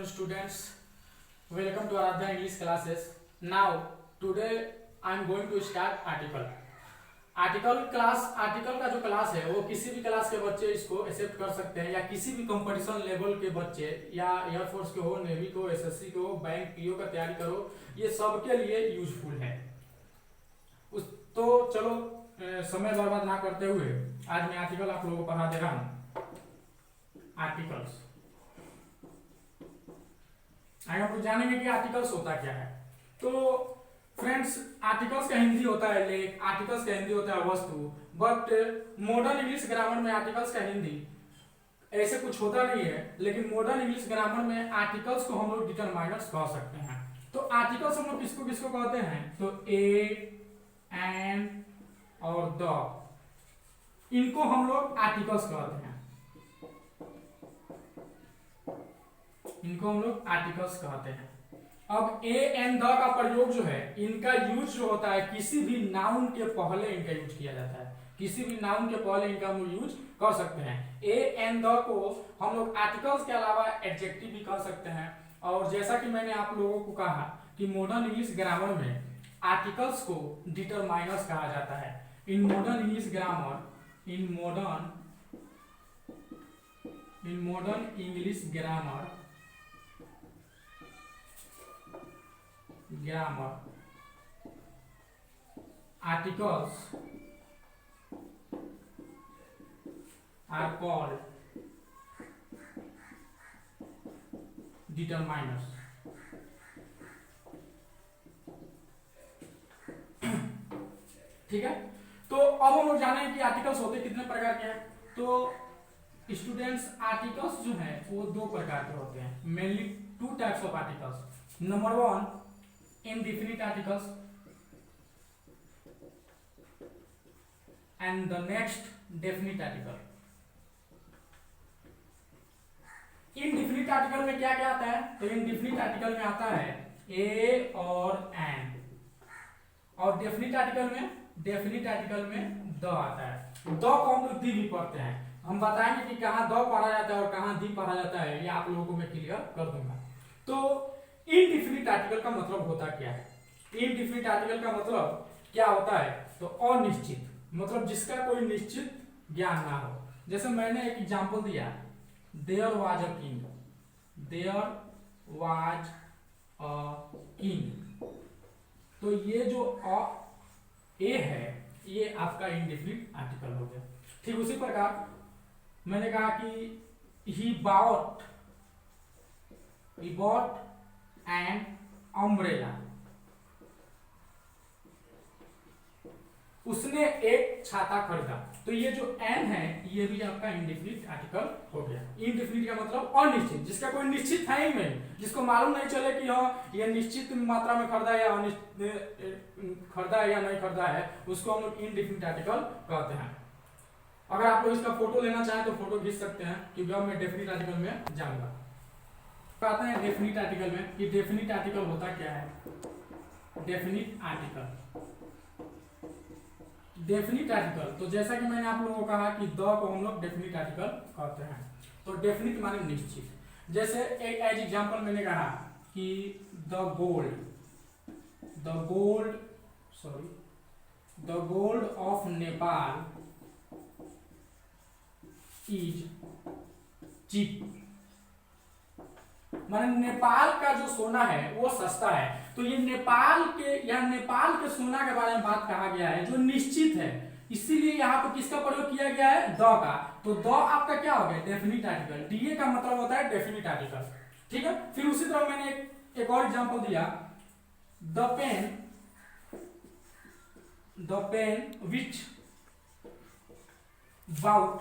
students, welcome to Aradhya English classes. Now today I am going to start article. Article का जो class है वो किसी भी क्लास के बच्चे इसको एक्सेप्ट कर सकते हैं, या किसी भी कंपटीशन लेवल के बच्चे, या एयरफोर्स के हो, नेवी को, एसएससी को, बैंक पीओ का तैयारी करो, ये सबके लिए यूजफुल है। तो चलो समय बर्बाद ना करते हुए आज मैं आर्टिकल आप लोगों को पढ़ा दे रहा हूं। आर्टिकल्स आगे हम लोग जानेंगे कि आर्टिकल्स होता क्या है। तो फ्रेंड्स, आर्टिकल्स का हिंदी होता है लेख, आर्टिकल्स का हिंदी होता है वस्तु, बट मॉडर्न इंग्लिश ग्रामर में आर्टिकल्स का हिंदी ऐसे कुछ होता नहीं है, लेकिन मॉडर्न इंग्लिश ग्रामर में आर्टिकल्स को हम लोग डिटरमाइनर्स कह सकते हैं। तो आर्टिकल्स हम लोग किसको किसको कहते हैं? तो ए, एन और द, इनको हम लोग आर्टिकल्स कहते हैं। इनको हम लोग आर्टिकल्स कहते हैं। अब ए एन द का प्रयोग जो है, इनका यूज जो होता है किसी भी नाउन के पहले इनका यूज किया जाता है। किसी भी नाउन के पहले इनका हम यूज कर सकते हैं। ए एन द को हम लोग आर्टिकल्स के अलावा एडजेक्टिव भी कर सकते हैं। और जैसा कि मैंने आप लोगों को कहा कि मॉडर्न इंग्लिश ग्रामर में आर्टिकल्स को डिटरमाइनर्स कहा जाता है। In modern English grammar in modern English grammar articles are called determiners। ठीक है, तो अब हम लोग जाने कि आर्टिकल्स होते कितने प्रकार के हैं। तो स्टूडेंट्स, आर्टिकल्स जो है वो दो प्रकार के होते हैं, mainly two types of articles. Number one, indefinite articles, and the next definite article। indefinite article में क्या क्या आता है? तो indefinite article में आता है a और an, और definite article में द आता है। द को हम लोग दी भी पढ़ते हैं। हम बताएंगे कि कहाँ द पढ़ा जाता है और कहाँ दी पढ़ा जाता है, ये आप लोगों को मैं क्लियर कर दूंगा। तो इनडिफिनिट आर्टिकल का मतलब होता क्या है? इनडिफिनिट आर्टिकल का मतलब क्या होता है? तो अनिश्चित, मतलब जिसका कोई निश्चित ज्ञान ना हो। जैसे मैंने एक एग्जांपल दिया, there was a king, there was a king. तो ये जो ए है ये आपका इनडिफिनिट आर्टिकल हो गया। ठीक उसी प्रकार मैंने कहा कि ही बॉट एन अम्ब्रेला, उसने एक छाता खरीदा। तो ये जो एन है ये भी आपका इंडिफिनिट आर्टिकल हो गया। इंडिफिनिट का मतलब अनिश्चित, जिसका कोई निश्चित है ही नहीं, जिसको मालूम नहीं चले कि हाँ ये निश्चित मात्रा में खरीदा है या खरीदा है या नहीं खरीदा है, उसको हम लोग इंडिफिनिट आर्टिकल कहते हैं। अगर आप लोग इसका फोटो लेना चाहें तो फोटो खींच सकते हैं, क्योंकि अब मैं डेफिनिट आर्टिकल में जाऊंगा। आते हैं डेफिनिट आर्टिकल में कि डेफिनिट आर्टिकल होता क्या है। डेफिनिट आर्टिकल, तो जैसा कि मैंने आप लोगों को कहा कि द को हम लोग डेफिनिट आर्टिकल कहते हैं। तो डेफिनिट माने निश्चित। जैसे एक एज एग्जांपल मैंने कहा कि the gold of Nepal is cheap, माने नेपाल का जो सोना है वो सस्ता है। तो ये नेपाल के सोना के बारे में बात कहा गया है जो निश्चित है, इसीलिए यहाँ पर किसका प्रयोग किया गया है? द का। तो द आपका क्या हो गया? Definite article. डीए का मतलब होता है डेफिनिट आर्टिकल। ठीक है, फिर उसी तरह मैंने एक और एग्जांपल दिया, द पेन विच वाउट